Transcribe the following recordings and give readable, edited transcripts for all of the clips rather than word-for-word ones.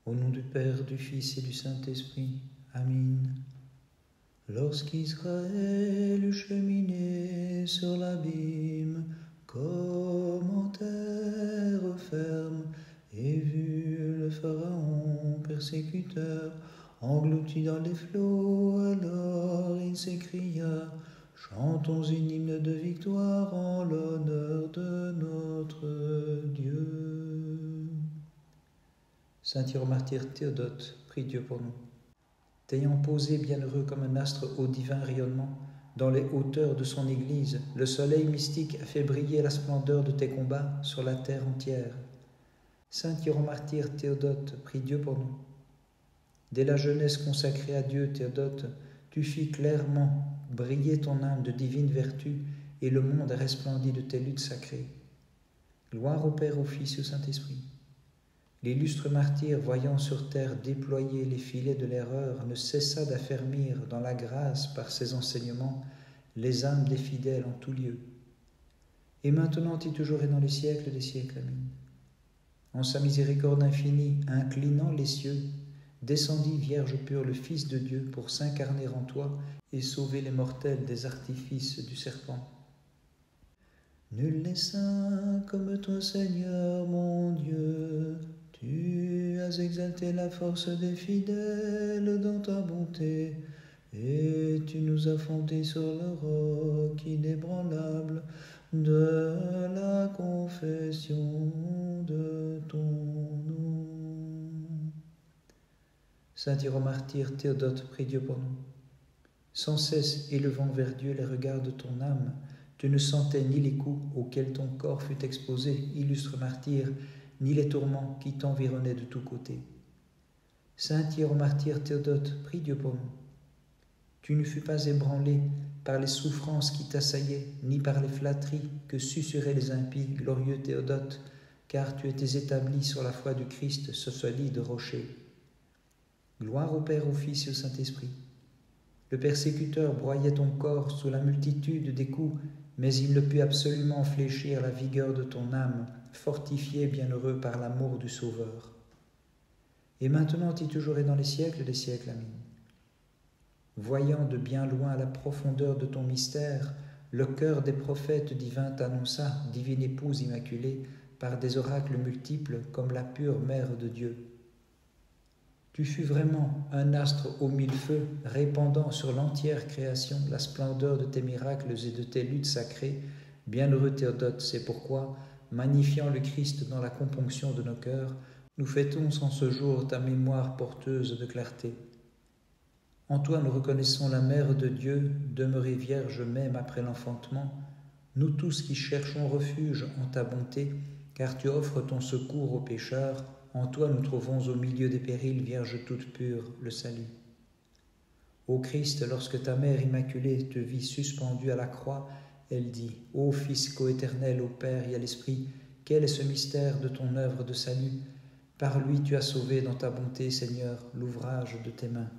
Au nom du Père, du Fils et du Saint-Esprit. Amen. Lorsqu'Israël cheminait sur l'abîme, comme en terre ferme, et vu le Pharaon persécuteur, englouti dans les flots, alors il s'écria: chantons une hymne de victoire en l'honneur de notre Dieu. Saint Hieromartyr Théodote, prie Dieu pour nous. T'ayant posé bienheureux comme un astre au divin rayonnement, dans les hauteurs de son Église, le soleil mystique a fait briller la splendeur de tes combats sur la terre entière. Saint Hieromartyr Théodote, prie Dieu pour nous. Dès la jeunesse consacrée à Dieu, Théodote, tu fis clairement briller ton âme de divine vertu, et le monde a resplendi de tes luttes sacrées. Gloire au Père, au Fils et au Saint-Esprit. L'illustre martyr, voyant sur terre déployer les filets de l'erreur, ne cessa d'affermir dans la grâce par ses enseignements les âmes des fidèles en tout lieu. Et maintenant et toujours et dans les siècles des siècles. Amen. En sa miséricorde infinie, inclinant les cieux, descendit, Vierge pure, le Fils de Dieu, pour s'incarner en toi et sauver les mortels des artifices du serpent. Nul n'est saint comme toi, Seigneur mon Dieu. Tu as exalté la force des fidèles dans ta bonté, et tu nous as fondés sur le roc inébranlable de la confession de ton nom. Saint Hieromartyr Théodote, prie Dieu pour nous. Sans cesse élevant vers Dieu les regards de ton âme, tu ne sentais ni les coups auxquels ton corps fut exposé, illustre martyr, ni les tourments qui t'environnaient de tous côtés. Saint Hieromartyr Théodote, prie Dieu pour nous. Tu ne fus pas ébranlé par les souffrances qui t'assaillaient, ni par les flatteries que susurraient les impies, glorieux Théodote, car tu étais établi sur la foi du Christ, ce solide rocher. Gloire au Père, au Fils et au Saint-Esprit. Le persécuteur broyait ton corps sous la multitude des coups, mais il ne put absolument fléchir la vigueur de ton âme, fortifié bienheureux par l'amour du Sauveur. Et maintenant et toujours et dans les siècles des siècles. Amen. Voyant de bien loin la profondeur de ton mystère, le cœur des prophètes divins t'annonça, divine épouse immaculée, par des oracles multiples comme la pure mère de Dieu. Tu fus vraiment un astre aux mille feux, répandant sur l'entière création la splendeur de tes miracles et de tes luttes sacrées. Bienheureux Théodote, c'est pourquoi, magnifiant le Christ dans la componction de nos cœurs, nous fêtons en ce jour ta mémoire porteuse de clarté. En toi nous reconnaissons la Mère de Dieu, demeurée vierge même après l'enfantement, nous tous qui cherchons refuge en ta bonté, car tu offres ton secours aux pécheurs. En toi nous trouvons au milieu des périls, Vierge toute pure, le salut. Ô Christ, lorsque ta mère immaculée te vit suspendu à la croix, elle dit: Ô Fils coéternel au Père et à l'Esprit, quel est ce mystère de ton œuvre de salut? Par lui tu as sauvé dans ta bonté, Seigneur, l'ouvrage de tes mains.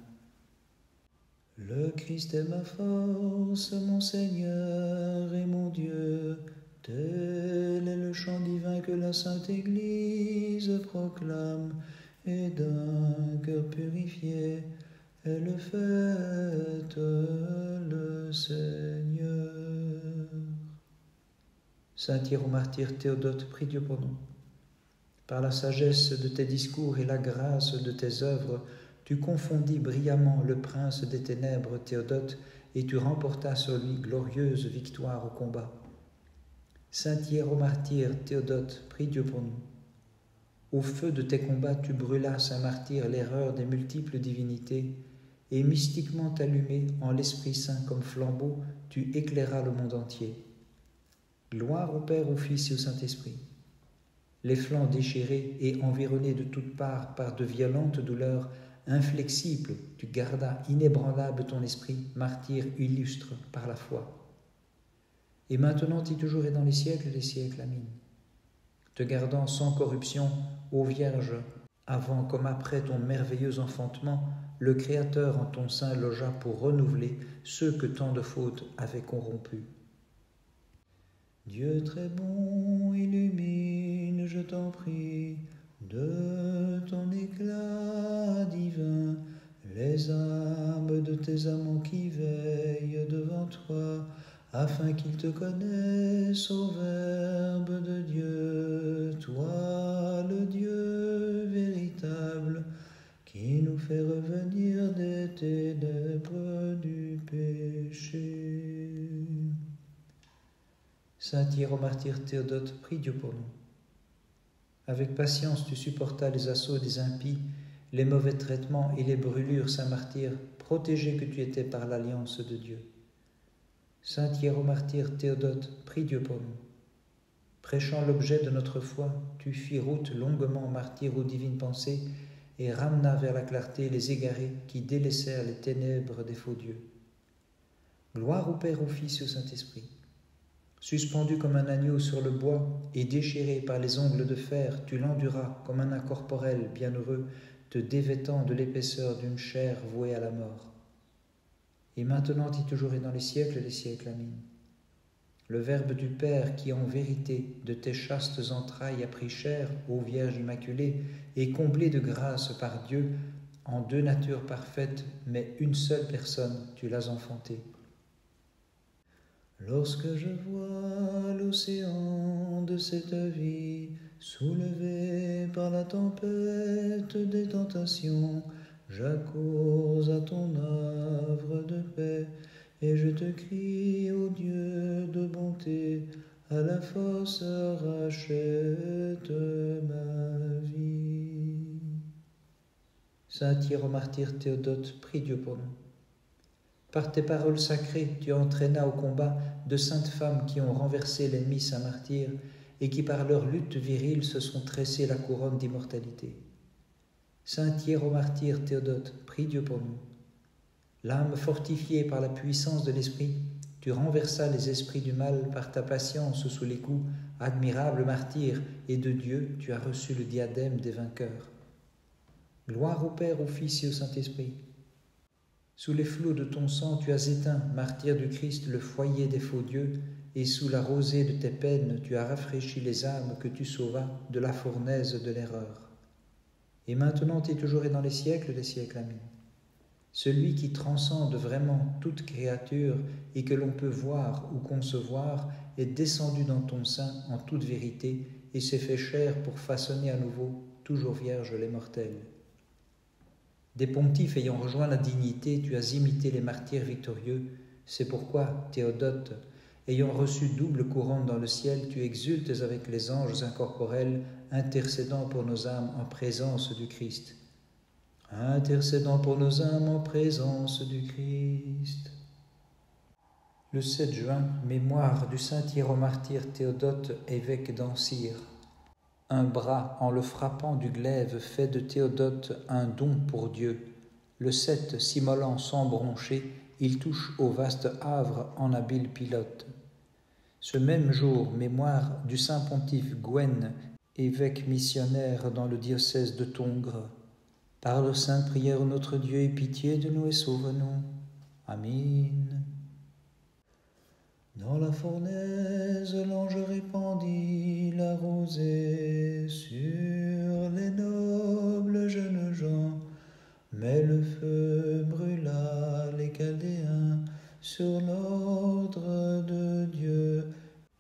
Le Christ est ma force, mon Seigneur et mon Dieu. Tel est le chant divin que la Sainte Église proclame, et d'un cœur purifié, elle fête le Seigneur. Saint Hieromartyr Théodote, prie Dieu pour nous. Par la sagesse de tes discours et la grâce de tes œuvres, tu confondis brillamment le prince des ténèbres, Théodote, et tu remportas sur lui glorieuse victoire au combat. Saint Hieromartyr Théodote, prie Dieu pour nous. Au feu de tes combats, tu brûlas, saint martyr, l'erreur des multiples divinités, et mystiquement allumé en l'Esprit Saint comme flambeau, tu éclairas le monde entier. Gloire au Père, au Fils et au Saint-Esprit. Les flancs déchirés et environnés de toutes parts par de violentes douleurs, inflexible, tu gardas inébranlable ton esprit, martyr illustre par la foi. Et maintenant et toujours et dans les siècles des siècles. Amen. Te gardant sans corruption, ô Vierge, avant comme après ton merveilleux enfantement, le Créateur en ton sein logea pour renouveler ceux que tant de fautes avaient corrompus. Dieu très bon, illumine, je t'en prie, de ton éclat tes amants qui veillent devant toi, afin qu'ils te connaissent au Verbe de Dieu, toi le Dieu véritable, qui nous fait revenir des ténèbres du péché. Saint Hiéromartyr Théodote, prie Dieu pour nous. Avec patience, tu supportas les assauts des impies, les mauvais traitements et les brûlures, Saint Martyr, protégé que tu étais par l'alliance de Dieu. Saint Hiéromartyr Théodote, prie Dieu pour nous. Prêchant l'objet de notre foi, tu fis route longuement martyr aux divines pensées et ramena vers la clarté les égarés qui délaissèrent les ténèbres des faux dieux. Gloire au Père, au Fils et au Saint-Esprit. Suspendu comme un agneau sur le bois et déchiré par les ongles de fer, tu l'enduras comme un incorporel bienheureux, te dévêtant de l'épaisseur d'une chair vouée à la mort. Et maintenant et toujours et dans les siècles des siècles. Amen. Le Verbe du Père qui en vérité de tes chastes entrailles a pris chair, ô Vierge Immaculée, et comblée de grâce par Dieu, en deux natures parfaites, mais une seule personne, tu l'as enfantée. Lorsque je vois l'océan de cette vie, soulevé par la tempête des tentations, j'accours à ton havre de paix, et je te crie, ô Dieu de bonté, à la force rachète ma vie. Saint Hiéromartyr Théodote, prie Dieu pour nous. Par tes paroles sacrées, tu entraînas au combat de saintes femmes qui ont renversé l'ennemi Saint Martyr et qui par leur lutte virile se sont tressé la couronne d'immortalité. Saint Hiéromartyr Théodote, prie Dieu pour nous. L'âme fortifiée par la puissance de l'Esprit, tu renversas les esprits du mal par ta patience sous les coups, admirable martyr, et de Dieu tu as reçu le diadème des vainqueurs. Gloire au Père, au Fils et au Saint-Esprit. Sous les flots de ton sang, tu as éteint, martyr du Christ, le foyer des faux dieux, et sous la rosée de tes peines, tu as rafraîchi les âmes que tu sauvas de la fournaise de l'erreur. Et maintenant et toujours et dans les siècles des siècles. Amen. Celui qui transcende vraiment toute créature et que l'on peut voir ou concevoir est descendu dans ton sein en toute vérité et s'est fait chair pour façonner à nouveau, toujours vierge, les mortels. Des pontifes ayant rejoint la dignité, tu as imité les martyrs victorieux. C'est pourquoi, Théodote, ayant reçu double couronne dans le ciel, tu exultes avec les anges incorporels, intercédant pour nos âmes en présence du Christ. Intercédant pour nos âmes en présence du Christ. Le 7 juin, mémoire du saint Hiéromartyr Théodote, évêque d'Ancyre. Un bras, en le frappant du glaive, fait de Théodote un don pour Dieu. Le 7, s'immolant sans broncher, il touche au vaste havre en habile pilote. Ce même jour, mémoire du saint pontife Gwen, évêque missionnaire dans le diocèse de Tongres. Par leur sainte prière, notre Dieu, aie pitié de nous et sauve-nous. Amen. Dans la fournaise, l'ange répandit la rosée sur les nobles jeunes gens, mais le feu brûla les Chaldéens sur l'ordre de Dieu,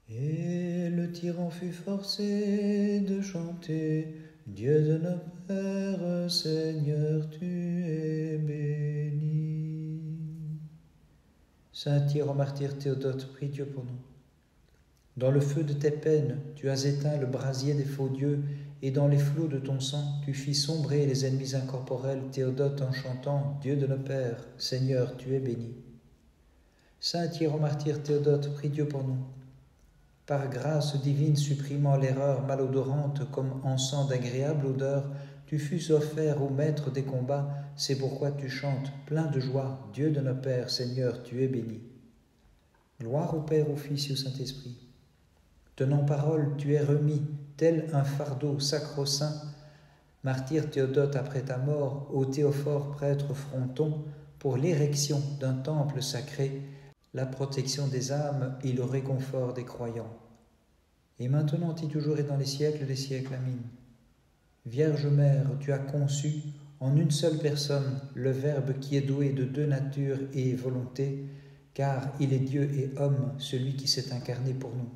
et le tyran fut forcé de chanter « Dieu de nos pères, Seigneur, tu es béni ». Saint Hiéromartyr Théodote, prie Dieu pour nous. Dans le feu de tes peines, tu as éteint le brasier des faux dieux, et dans les flots de ton sang, tu fis sombrer les ennemis incorporels, Théodote, en chantant « Dieu de nos pères, Seigneur, tu es béni ». Saint Hiéromartyr Théodote, prie Dieu pour nous. Par grâce divine supprimant l'erreur malodorante comme encens d'agréable odeur, tu fus offert au maître des combats, c'est pourquoi tu chantes, plein de joie, Dieu de nos pères, Seigneur, tu es béni. Gloire au Père, au Fils et au Saint-Esprit. Tenant parole, tu es remis, tel un fardeau sacro-saint, martyr Théodote après ta mort, au Théophore prêtre Fronton, pour l'érection d'un temple sacré, la protection des âmes et le réconfort des croyants. Et maintenant et toujours et dans les siècles des siècles. Amen. Vierge Mère, tu as conçu, en une seule personne, le Verbe qui est doué de deux natures et volonté, car il est Dieu et homme, celui qui s'est incarné pour nous.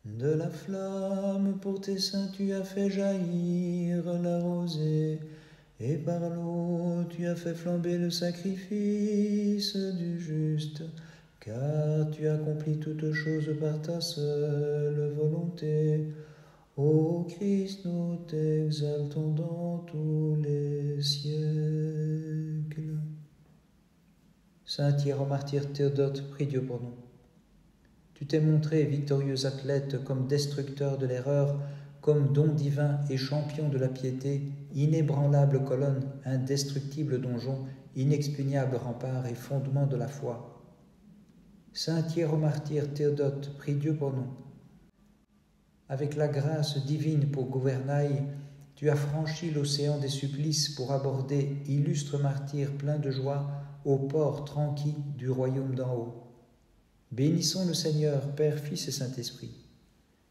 De la flamme pour tes saints tu as fait jaillir la rosée, et par l'eau tu as fait flamber le sacrifice du juste, car tu accomplis toutes choses par ta seule volonté. Ô Christ, nous t'exaltons dans tous les siècles. Saint Hiéromartyr Théodote, prie Dieu pour nous. Tu t'es montré victorieux athlète comme destructeur de l'erreur, comme don divin et champion de la piété, inébranlable colonne, indestructible donjon, inexpugnable rempart et fondement de la foi. Saint Hiéromartyr Théodote, prie Dieu pour nous. Avec la grâce divine pour gouvernail, tu as franchi l'océan des supplices pour aborder, illustre martyr plein de joie, au port tranquille du royaume d'en haut. Bénissons le Seigneur, Père, Fils et Saint-Esprit.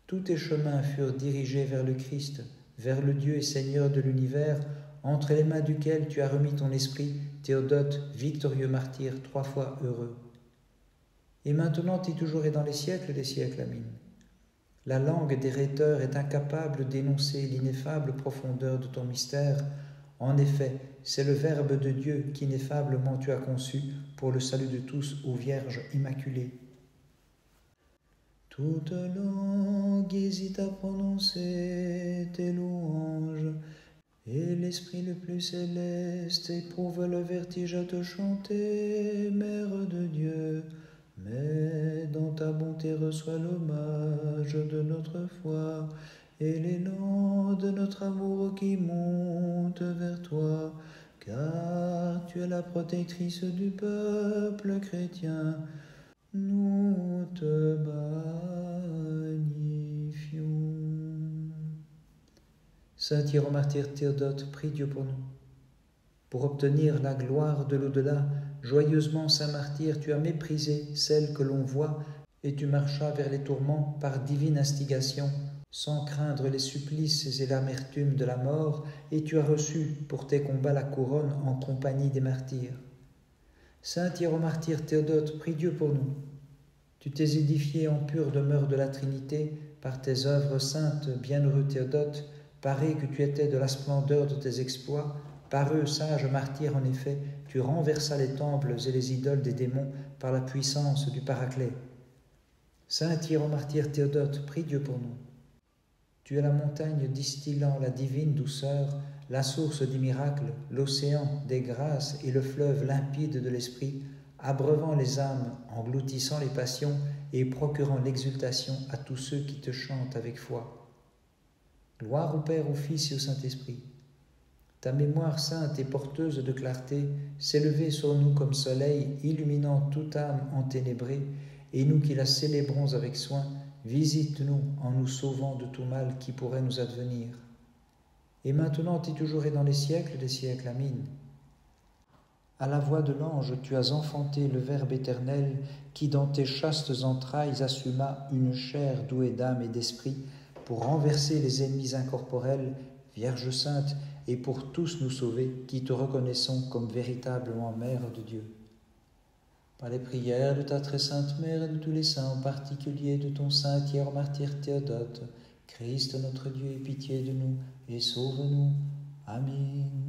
Tous tes chemins furent dirigés vers le Christ, vers le Dieu et Seigneur de l'univers, entre les mains duquel tu as remis ton esprit, Théodote, victorieux martyr, 3 fois heureux. Et maintenant et toujours et dans les siècles des siècles, Amen. La langue des rhéteurs est incapable d'énoncer l'ineffable profondeur de ton mystère. En effet, c'est le Verbe de Dieu qu'ineffablement tu as conçu pour le salut de tous, ô Vierge immaculée. Toute langue hésite à prononcer tes louanges, et l'esprit le plus céleste éprouve le vertige à te chanter, Mère de Dieu. Mais dans ta bonté reçois l'hommage de notre foi et l'élan de notre amour qui monte vers toi, car tu es la protectrice du peuple chrétien. Nous te magnifions. Saint Hiéromartyr Théodote, prie Dieu pour nous. Pour obtenir la gloire de l'au-delà, joyeusement, saint martyr, tu as méprisé celle que l'on voit et tu marchas vers les tourments par divine instigation, sans craindre les supplices et l'amertume de la mort, et tu as reçu pour tes combats la couronne en compagnie des martyrs. Saint Hiéromartyr Théodote, prie Dieu pour nous. Tu t'es édifié en pure demeure de la Trinité par tes œuvres saintes, bienheureux Théodote, paré que tu étais de la splendeur de tes exploits. Par eux, sage martyr, en effet, tu renversas les temples et les idoles des démons par la puissance du Paraclet. Saint Hiéromartyr Théodote, prie Dieu pour nous. Tu es la montagne distillant la divine douceur, la source du miracle, l'océan des grâces et le fleuve limpide de l'esprit, abreuvant les âmes, engloutissant les passions et procurant l'exultation à tous ceux qui te chantent avec foi. Gloire au Père, au Fils et au Saint-Esprit. Ta mémoire sainte et porteuse de clarté s'est levée sur nous comme soleil, illuminant toute âme enténébrée, et nous qui la célébrons avec soin, visite-nous en nous sauvant de tout mal qui pourrait nous advenir. Et maintenant et toujours et dans les siècles des siècles, Amen. À la voix de l'ange, tu as enfanté le Verbe éternel, qui dans tes chastes entrailles assuma une chair douée d'âme et d'esprit, pour renverser les ennemis incorporels, Vierge sainte, et pour tous nous sauver, qui te reconnaissons comme véritablement Mère de Dieu. Par les prières de ta très sainte Mère et de tous les saints, en particulier de ton saint Hiéromartyr Théodote, Christ notre Dieu, aie pitié de nous et sauve-nous. Amen.